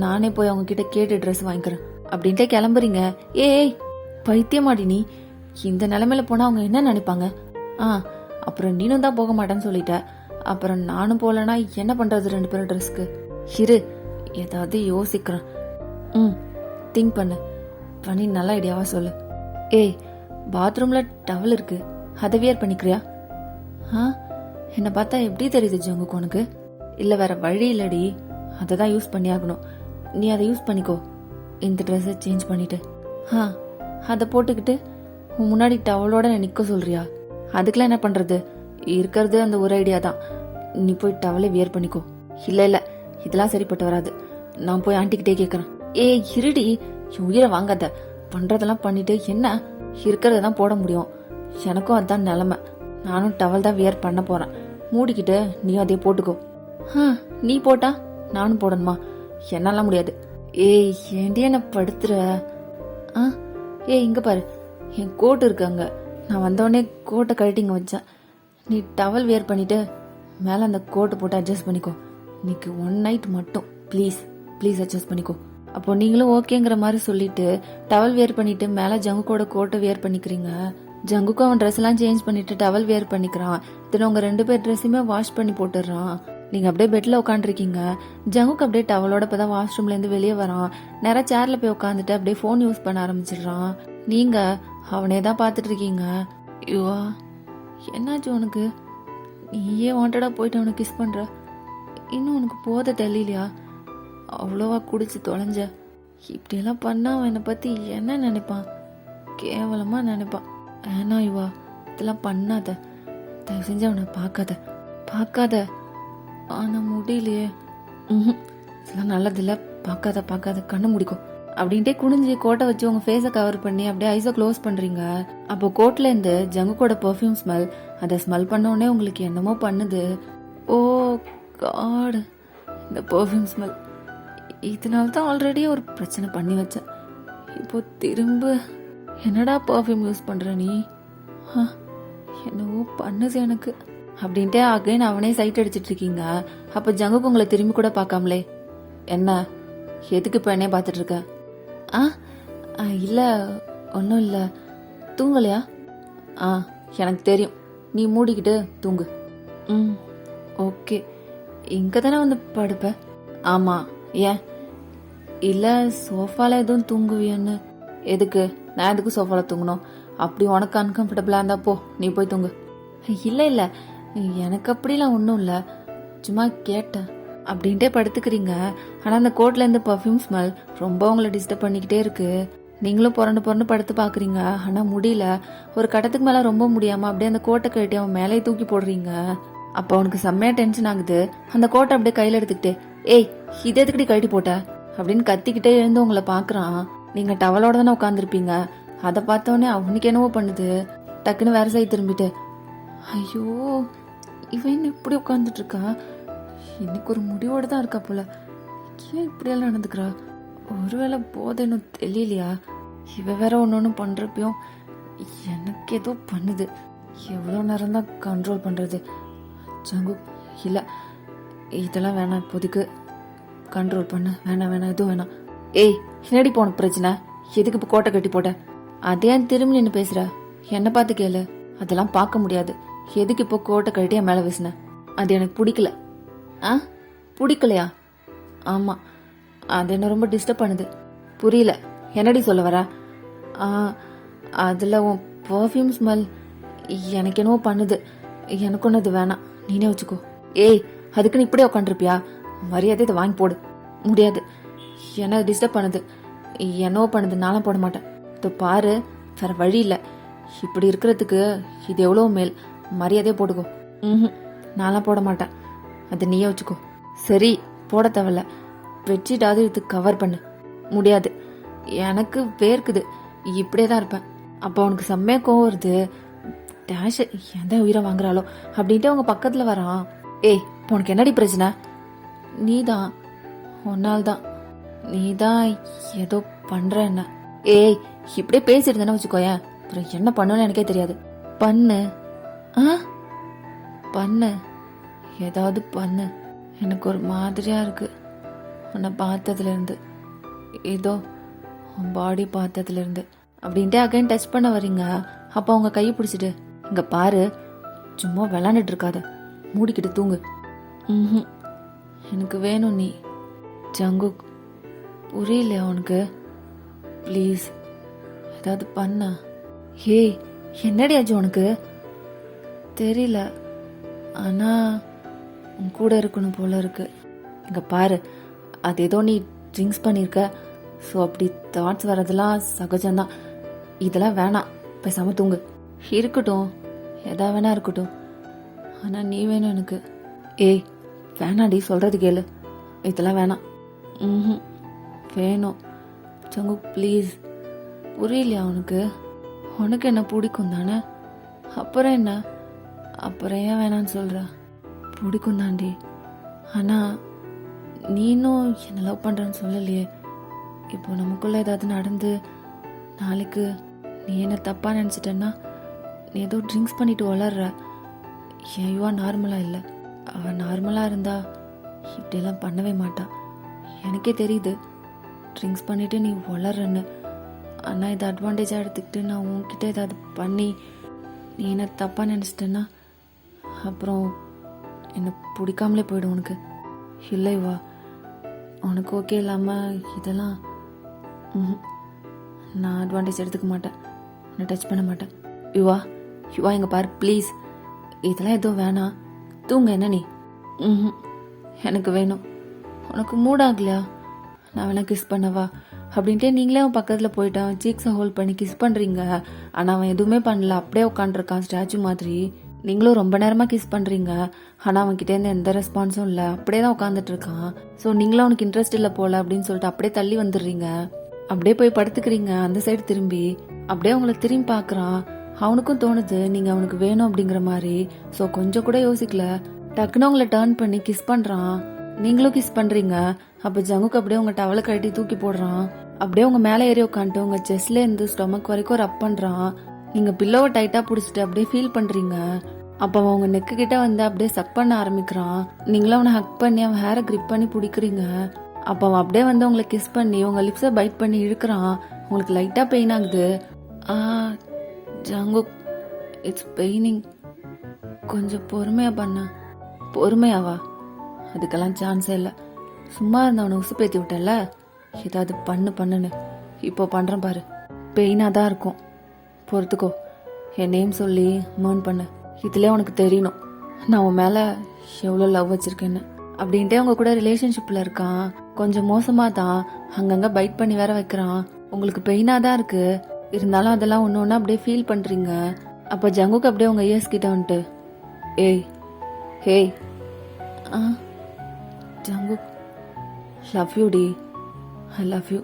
நானே போய் அவங்க கிட்ட கேட்டு ட்ரெஸ் வாங்கிக்கிறேன் அப்படின்ட்டு கிளம்புறீங்க. ஏய் பைத்தியமாடி நீ, இந்த நிலைமையில போனா அவங்க என்ன நினைப்பாங்க? அப்புறம் நீனும் தான் போக மாட்டேன்னு சொல்லிட்ட, அப்புறம் நானும் போலனா என்ன பண்றது 2 பேரும் ட்ரெஸ்க்கு? இரு, ஏதாவது யோசிக்கிறேன். திங்க் பண்ணி நல்ல ஐடியாவா சொல்லு. ஏய், பாத்ரூம்ல டவல் இருக்கு, அதை வியர் பண்ணிக்கிறியா? என்ன பார்த்தா எப்படி தெரியுது ஜங்குக்கு உனக்கு? இல்ல வேற வழி இல்லடி, அதை தான் யூஸ் பண்ணி ஆகணும். நீ அதை யூஸ் பண்ணிக்கோ. இந்த ட்ரெஸ்ஸை சேஞ்ச் பண்ணிட்டு அதை போட்டுக்கிட்டு உன் முன்னாடி டவலோட நிக்க சொல்றியா? அதுக்கெல்லாம் என்ன பண்றது? இருக்கிறது அந்த ஒரு ஐடியா தான். நீ போய் டவலை வியர் பண்ணிக்கோ. இல்ல இதெல்லாம் சரிப்பட்டு வராது, நான் போய் ஆண்டிக்கிட்டே கேட்கறேன். இருடி, உயிரை வாங்காத. பண்றதெல்லாம் பண்ணிட்டு என்ன, இருக்கிறதான் போட முடியும். எனக்கும் அதான் நிலைமை. நானும் டவல் தான் வியர் பண்ண போறேன். மூடிக்கிட்டு நீ அதே போட்டுக்கோ. நீ போட்டா நானும் போடணுமா? என்னால முடியாது. ஏண்டி என்ன படுத்துற? இங்க பாரு, என் கோட் இருக்கு அங்க. நான் வந்தோடனே கோட்டை கழட்டி இங்க வச்சேன். நீ டவல் வியர் பண்ணிட்டு மேல அந்த கோட்டை போட்டு அட்ஜஸ்ட் பண்ணிக்கோ. இன்னைக்கு 1 நைட் மட்டும் ப்ளீஸ் அட்ஜஸ்ட் பண்ணிக்கோ. அப்போ நீங்களும் ஓகேங்கிற மாதிரி சொல்லிட்டு டவல் வியர் பண்ணிட்டு மேல ஜங்குக்கோட கோட்டை வியர் பண்ணிக்கிறீங்க. ஜங்குக்கும் அவன் ட்ரெஸ் எல்லாம் சேஞ்ச் பண்ணிட்டு டவல் வியர் பண்ணிக்கிறான். தினம் உங்க 2 பேர் ட்ரெஸ்ஸுமே வாஷ் பண்ணி போட்டுடுறான். நீங்க அப்படியே பெட்ல உட்காந்துருக்கீங்க. ஜங்குக்கு அப்படியே டவலோட இப்பதான் வாஷ்ரூம்ல இருந்து வெளியே வரான். நேரம் சேர்ல போய் உட்காந்துட்டு அப்படியே போன் யூஸ் பண்ண ஆரம்பிச்சிடுறான். நீங்க அவனே தான் பாத்துட்டு இருக்கீங்க. ஐயோ, என்னாச்சு உனக்கு? நீயே வாண்டடா போயிட்டு அவனை கிஸ் பண்ற. இன்னும் உனக்கு போத தெரியலையா? அவ்வளோவா குடிச்சு தொலைஞ்ச. இப்படியெல்லாம் பண்ணா அவன் என்னை பத்தி என்ன நினைப்பான்? கேவலமா நினைப்பான். ஏன்னா இவா இதெல்லாம் பண்ணாத, தயவு செஞ்சு அவனை பார்க்காத. ஆனா முடியலையே. இதெல்லாம் நல்லதில்ல, பார்க்காத, கண்ணு முடிக்கும் அப்படின்ட்டே குனிஞ்சு கோட்டை வச்சு உங்க ஃபேஸை கவர் பண்ணி அப்படியே ஐஸை க்ளோஸ் பண்றீங்க. அப்போ கோட்ல இருந்து ஜங்குக்கோட பெர்ஃப்யூம் ஸ்மெல், அதை ஸ்மெல் பண்ணோடனே உங்களுக்கு என்னமோ பண்ணுது. ஓ காட், இந்த பெர்ஃப்யூம் ஸ்மெல். இதனால தான் ஆல்ரெடி ஒரு பிரச்சனை பண்ணி வச்சேன். இப்போ திரும்ப என்னடா பெர்ஃப்யூம் யூஸ் பண்ற நீ? என்னவோ பண்ணுது எனக்கு அப்படின்ட்டு அகைன் அவனே சைட் அடிச்சிட்டு இருக்கீங்க. அப்ப ஜங்குக்கு உங்களை திரும்பி கூட பார்க்காமலே, என்ன எதுக்கு இப்ப என்னைய பார்த்துட்டு இருக்க? இல்ல ஒன்னும் இல்ல. தூங்கலையா? எனக்கு தெரியும், நீ மூடிக்கிட்டு தூங்கு. ஓகே, இங்க தானே வந்து படுப்ப? ஆமா. ஏன்? இல்ல சோஃபால எதுவும் தூங்குவியன்னு. எதுக்கு? நான் எதுக்கு சோஃபால தூங்கணும்? அப்படி உனக்கு அன்கம்ஃபர்டபுளா இருந்தா போ, நீ போய் தூங்கு. இல்ல எனக்கு அப்படிலாம் ஒன்றும் இல்லை, சும்மா கேட்டேன் அப்படின்ட்டே படுத்துக்கிறீங்க. ஆனால் அந்த கோட்ல இருந்து பர்ஃப்யூம் ஸ்மெல் ரொம்ப உங்களை டிஸ்டர்ப் பண்ணிக்கிட்டே இருக்கு. நீங்களும் புரண்டு படுத்து பார்க்குறீங்க, ஆனால் முடியல. ஒரு கட்டத்துக்கு மேலே ரொம்ப முடியாமல் அப்படியே அந்த கோட்டை கட்டி அவன் மேலே தூக்கி போடுறீங்க. அப்போ அவனுக்கு செம்மையா டென்ஷன் ஆகுது. அந்த கோட்டை அப்படியே கையில் எடுத்துக்கிட்டு, ஏய் இது எதுக்கடி கழட்டி போட்ட அப்படின்னு கத்திக்கிட்டே எழுந்து உங்களை பாக்குறான். நீங்க டவலோட தானே உட்காந்துருப்பீங்க. அதை பார்த்தோன்னே அவனுக்கு என்னவோ பண்ணுது. டக்குன்னு வேற சைடு திரும்பிட்டு, ஐயோ இவன் என்ன இப்படி உட்காந்துட்டு இருக்கா, இன்னைக்கு ஒரு முடிவோட தான் இருக்கா போல, ஏன் இப்படியெல்லாம் நடந்துக்கிறா, ஒருவேளை போதைன்னு தெரியலையா, இவ வேற ஒன்று பண்றப்பையும் எனக்கு ஏதோ பண்ணுது. எவ்வளோ நேரம் தான் கண்ட்ரோல் பண்றது. ஜங்கு இல்லை இதெல்லாம் வேணாம், இப்போதைக்கு கண்ட்ரோல் பண்ண வேணாம் வேணாம் எதுவும் வேணாம். ஏய் என்னடி போனக்கு பிரச்சனை, எதுக்கு இப்போ கோட்டை கட்டி போட்ட, அதே திரும்பி நின்று பேசுற, என்ன பார்த்து கேளு. அதெல்லாம் பார்க்க முடியாது. எதுக்கு இப்போ கோட்டை கட்டி என் மேலே வீசின, அது எனக்கு பிடிக்கல. ஆ பிடிக்கலையா? ஆமாம், அது என்ன ரொம்ப டிஸ்டர்ப் பண்ணுது. புரியல, என்னடி சொல்ல வர? அதில் உன் பர்ஃப்யூம் ஸ்மெல் எனக்கு என்னவோ பண்ணுது. எனக்கு ஒன்று அது வேணாம், நீனே வச்சுக்கோ. ஏய் அதுக்குன்னு இப்படியே உட்காந்துருப்பியா, மரியாதை இதை வாங்கி போடு. முடியாது, என்ன டிஸ்டர்ப் பண்ணுது, என்னவோ பண்ணுது, நானும் போட மாட்டேன். இது பாரு, வேற வழி இல்லை, இப்படி இருக்கிறதுக்கு இது எவ்வளோ மேல், மரியாதையே போட்டுக்கோ. நான்லாம் போட மாட்டேன், அது நீயே வச்சுக்கோ. சரி போட தேவையில்ல, பெட்ஷீட்டாவது இது கவர் பண்ணு. முடியாது, எனக்கு வேர்க்குது, இப்படியே தான் இருப்பேன். அப்போ அவனுக்கு செம்மையா கோவம் வருது. டேஷ் எந்த உயிரை வாங்குறாளோ அப்படின்ட்டு அவங்க பக்கத்துல வரான். ஏய் உனக்கு என்னடி பிரச்சனை? நீதான், ஒன்னால்தான், நீதான் ஏதோ பண்ற என்ன. ஏய் இப்படியே பேசிட்டு தானே வச்சுக்கோயேன், அப்புறம் என்ன பண்ணுன்னு எனக்கே தெரியாது. பண்ணு, பண்ணு, ஏதாவது பண்ணு. எனக்கு ஒரு மாதிரியா இருக்கு உன்னை பார்த்ததுல இருந்து, ஏதோ உன் பாடி பார்த்ததுல இருந்து அப்படின்ட்டு அகைன் டச் பண்ண வரீங்க. அப்போ அவங்க கையை பிடிச்சிட்டு, இங்க பாரு, சும்மா விளாண்டுட்டு இருக்காத, மூடிக்கிட்டு தூங்கு. எனக்கு வேணும் நீ. ஜங்கு புரியலையா உனக்கு? ப்ளீஸ் ஏதாவது பண்ணா. ஏய் என்னடி ஆச்சு உனக்கு? தெரியல, ஆனா உன் கூட இருக்கணும் போல இருக்கு. இங்க பாரு, அது ஏதோ நீ ட்ரிங்க்ஸ் பண்ணிருக்க, ஸோ அப்படி தாட்ஸ் வரதெல்லாம் சகஜம்தான். இதெல்லாம் வேணாம், பேசாம தூங்கு. இருக்கட்டும், எதா வேணா இருக்கட்டும், ஆனா நீ வேணும் எனக்கு. ஏய் வேணாடி, சொல்றது கேளு, இதெல்லாம் வேணாம். வேணும் ஜங்கு ப்ளீஸ். புரியலையா உனக்கு? உனக்கு என்ன பிடிக்கும் தானே, அப்புறம் என்ன, அப்புறம் ஏன் வேணான்னு சொல்ற? பிடிக்கும் தாண்டி, ஆனா நீனும் என்ன லவ் பண்றேன்னு சொல்லலையே. இப்போ நமக்குள்ள ஏதாவது நடந்து நாளைக்கு நீ என்ன தப்பா நினைச்சிட்டன்னா, நீ ஏதோ ட்ரிங்க்ஸ் பண்ணிட்டு வளர்ற. ஐயோ நார்மலா இல்லை, அவன் நார்மலா இருந்தா இப்படியெல்லாம் பண்ணவே மாட்டான். எனக்கே தெரியுது ட்ரிங்க்ஸ் பண்ணிட்டு நீ வளர்றன்னு. ஆனால் இதை அட்வான்டேஜாக எடுத்துக்கிட்டு நான் உன்கிட்ட ஏதாவது பண்ணி நீ என்ன தப்பாக நினச்சிட்டேன்னா அப்புறம் என்னை பிடிக்காமலே போயிடும் உனக்கு. இல்லை வா, உனக்கு ஓகே இல்லாமல் இதெல்லாம் நான் அட்வான்டேஜ் எடுத்துக்க மாட்டேன், நான் டச் பண்ண மாட்டேன். யுவா யுவா எங்க பாரு ப்ளீஸ், இதெல்லாம் எதுவும் வேணாம், தூங்க. என்ன நீ? எனக்கு வேணும். உனக்கு மூட் ஆகலையா? நான் வேணா கிஸ் பண்ணவா அப்படின்ட்டு நீங்களே அவன் பக்கத்தில் போயிட்டு அவன் சீக்ஸை ஹோல்ட் பண்ணி கிஸ் பண்ணுறீங்க. ஆனால் அவன் எதுவுமே பண்ணல, அப்படியே உட்காந்துருக்கான் ஸ்டாச்சு மாதிரி. நீங்களும் ரொம்ப நேரமாக கிஸ் பண்ணுறீங்க, ஆனால் அவன்கிட்டேருந்து எந்த ரெஸ்பான்ஸும் இல்லை, அப்படியே தான் உட்காந்துட்டு இருக்கான். ஸோ நீங்களும் அவனுக்கு இன்ட்ரெஸ்ட் இல்லை போல அப்படின்னு சொல்லிட்டு அப்படியே தள்ளி வந்துடுறீங்க. அப்படியே போய் படுத்துக்கிறீங்க அந்த சைடு திரும்பி. அப்படியே அவங்கள திரும்பி பார்க்குறான். அவனுக்கும் தோணுது நீங்க அவனுக்கு வேணும் அப்படிங்கிற மாதிரி. ஸோ கொஞ்சம் கூட யோசிக்கல, டக்குன்னு உங்களை டர்ன் பண்ணி கிஸ் பண்றான். நீங்களும் கிஸ் பண்றீங்க. அப்ப ஜங்குக்கு அப்படியே உங்க டவலை கட்டி தூக்கி போடுறான். அப்படியே உங்க மேல ஏறி உட்காந்துட்டு உங்க செஸ்ட்ல இருந்து ஸ்டொமக் வரைக்கும் ரப் பண்றான். நீங்க பில்லோவை டைட்டா பிடிச்சிட்டு அப்படியே ஃபீல் பண்றீங்க. அப்ப அவன் உங்க நெக்கு கிட்ட வந்து அப்படியே சக் பண்ண ஆரம்பிக்கிறான். நீங்களும் அவனை ஹக் பண்ணி அவன் ஹேரை கிரிப் பண்ணி பிடிக்கிறீங்க. அப்ப அவன் அப்படியே வந்து உங்களை கிஸ் பண்ணி உங்க லிப்ஸை பைட் பண்ணி இழுக்கிறான். உங்களுக்கு லைட்டா பெயின் ஆகுது. ஜங்கு இட்ஸ் பெயினிங், கொஞ்சம் பொறுமையா பண்ண. பொறுமையாவா? அதுக்கெல்லாம் சான்ஸே இல்லை. சும்மா இருந்தவனை உசுப்பேத்தி விட்டல, ஏதாவது பண்ணுன்னு. இப்போ பண்றேன் பாரு, பெயினா தான் இருக்கும், பொறுத்துக்கோ. என் நேம் சொல்லி மர்ன் பண்ணு. இதுல உனக்கு தெரியணும் நான் உன் மேல எவ்வளோ லவ் வச்சிருக்கேன்னு. அப்படின்ட்டு அவங்க கூட ரிலேஷன்ஷிப்ல இருக்கான். கொஞ்சம் மோசமா தான், அங்கங்க பைட் பண்ணி வேற வைக்கிறான். உங்களுக்கு பெயினா தான் இருக்கு, இருந்தாலும் அதெல்லாம் ஒன்று ஒன்று அப்படியே ஃபீல் பண்றீங்க. அப்போ ஜங்குக்கு அப்படியே உங்க இயர்ஸ் கிட்ட வந்துட்டு, ஏய் ஹேய் ஜங்கு லவ் யூ டி. I love you.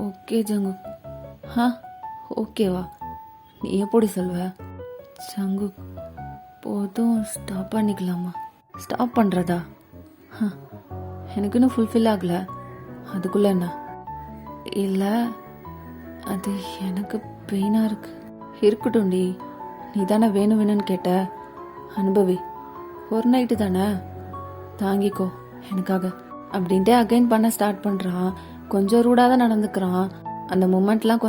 ஓகே ஜங்கு. ஓகேவா? நீ எப்படி சொல்வ? ஜங்கு போதும், ஸ்டாப் பண்ணிக்கலாமா? ஸ்டாப் பண்ணுறதா? எனக்கு இன்னும் ஃபுல்ஃபில் ஆகலை. அதுக்குள்ளே என்ன? இல்லை, அது எனக்கு பெயினாக இருக்கு. இருக்கட்டும் டி, நீ தானே வேணும் வேணும்னு கேட்ட. அனுபவி, ஒரு நைட்டு தானே, தாங்கிக்கோ எனக்காக அப்படின்ட்டு அகைன் பண்ண ஸ்டார்ட் பண்ணுறான். கொஞ்சம் ரூடாக தான் நடந்துக்கிறான். அந்த மூமெண்ட்லாம்